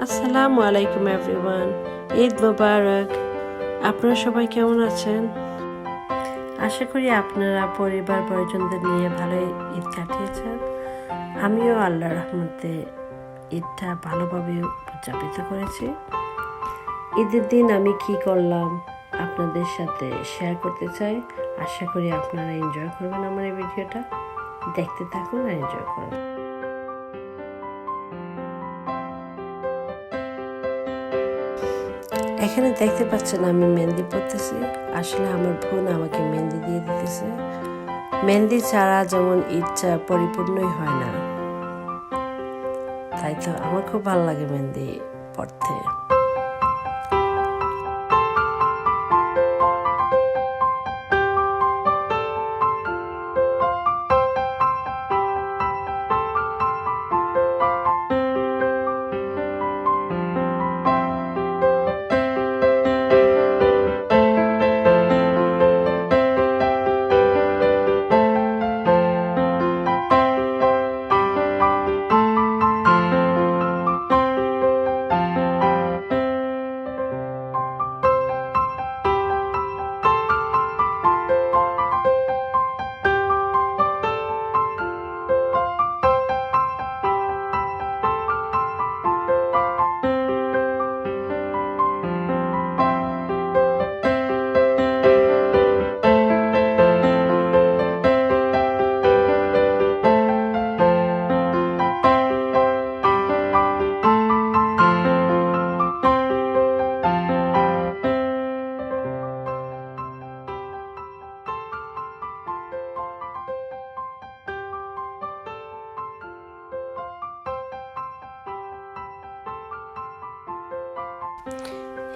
আসসালামু আলাইকুম এভরিওয়ান, ঈদ মুবারক। আপনারা সবাই কেমন আছেন? আশা করি আপনারা পরিবার পরিজনদের নিয়ে ভালো ঈদ কাটিয়েছেন। আমিও আল্লাহর রহমতে ঈদটা ভালোভাবে উদযাপিত করেছি। ঈদের দিন আমি কি করলাম আপনাদের সাথে শেয়ার করতে চাই। আশা করি আপনারা এনজয় করবেন আমার এই ভিডিওটা। দেখতে থাকুন আর এনজয় করুন। এখানে দেখতে পাচ্ছেন আমি মেহেন্দি পরতেছি। আসলে আমার বোন আমাকে মেহেন্দি দিয়ে দিতেছে। মেহেন্দি ছাড়া যেমন ঈদটা পরিপূর্ণই হয় না, তাই তো আমার খুব ভালো লাগে মেহেন্দি পরতে।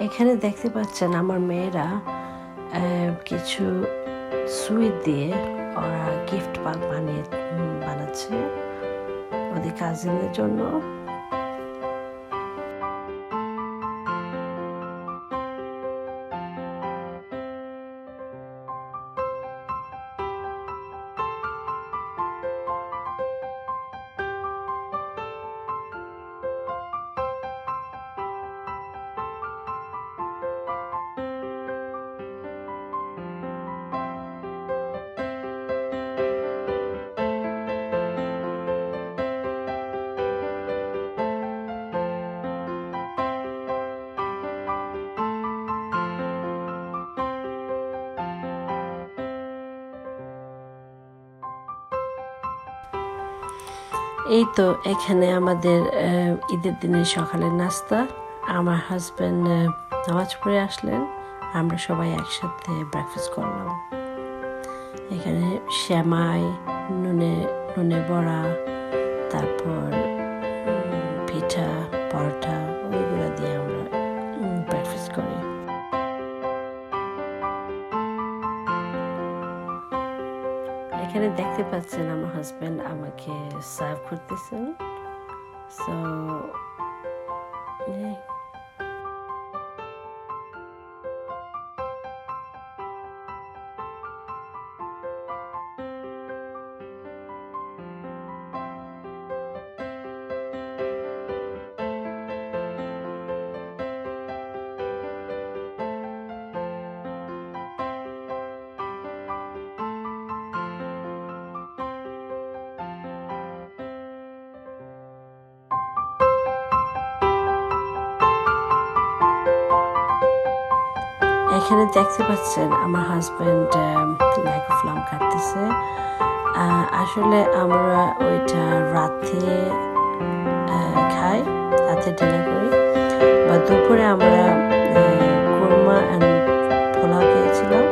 এখানে দেখতে পাচ্ছেন আমার মেয়েরা কিছু সুইট দিয়ে ওরা গিফট বানাচ্ছে ওদের কাজিনদের জন্য। এই তো এখানে আমাদের ঈদের দিনের সকালের নাস্তা। আমার হাজব্যান্ড নামাজ পড়ে আসলেন, আমরা সবাই একসাথে ব্রেকফাস্ট করলাম। এখানে সেমাই, নুনে বড়া, তারপর পিঠা, পরোটা, ওইগুলো দিয়ে আমরা ব্রেকফাস্ট করি। এখানে দেখতে পাচ্ছেন আমার হাজব্যান্ড আমাকে সার্ভ করতেছেন। সো এখানে দেখতে পাচ্ছেন আমার হাজব্যান্ড লেগ অফ লাম কাটতেছে। আসলে আমরা ওইটা রাতে খাই, রাতে ডিনার করি, বা দুপুরে আমরা কোরমা অ্যান্ড পোলাও খেয়েছিলাম।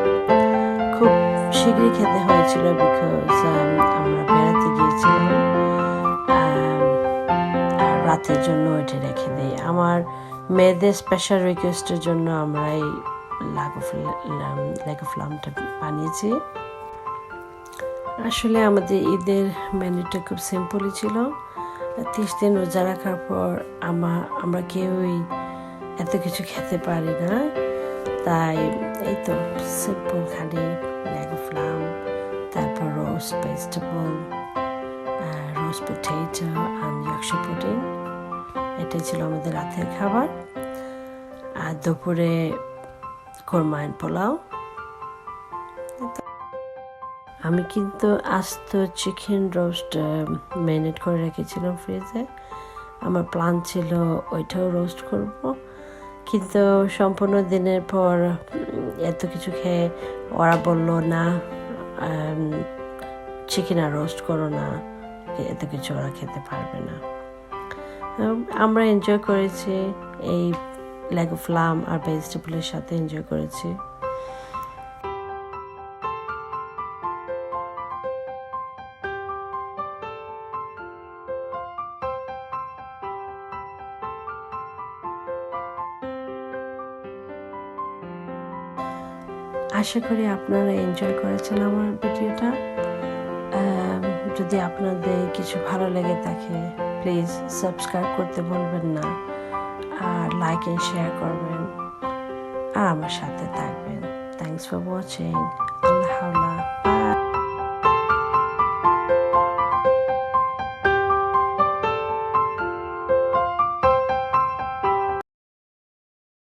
খুব শীঘ্রই খেতে হয়েছিল বিকজ আমরা বেড়াতে গিয়েছিলাম। আর রাতের জন্য ওইটা রেখে দিই। আমার মেয়েদের স্পেশাল রিকোয়েস্টের জন্য আমরা এই লেগ অফ লামটা বানিয়েছি। আসলে আমাদের ঈদের মেনুটা খুব সিম্পলই ছিল। 30 দিন রোজা রাখার পর আমরা কেউই এত কিছু খেতে পারি না, তাই এই তো সিম্পল খালি লেগ অফ লাম, তারপর roast vegetable, roast potato and Yorkshire pudding, এটাই ছিল আমাদের রাতের খাবার। আর দুপুরে কোরমা এন্ড পোলাও। আমি কিন্তু আস্ত চিকেন রোস্ট ম্যারিনেট করে রেখেছিলাম ফ্রিজে। আমার প্ল্যান ছিল ওইটাও রোস্ট করব, কিন্তু সম্পূর্ণ দিনের পর এত কিছু খেয়ে ওরা বললো না, চিকেন আর রোস্ট করো না, এত কিছু ওরা খেতে পারবে না। আমরা এনজয় করেছি, এই লেগ অফ লাম আর ভেজিটেবলের সাথে এনজয় করেছি। আশা করি আপনারা এনজয় করেছেন আমার ভিডিওটা। যদি আপনাদের কিছু ভালো লেগে থাকে প্লিজ সাবস্ক্রাইব করতে ভুলবেন না, আর লাইক এন্ড শেয়ার করবেন আর আমার সাথে থাকবেন। Thanks for watching. Allah Hawla.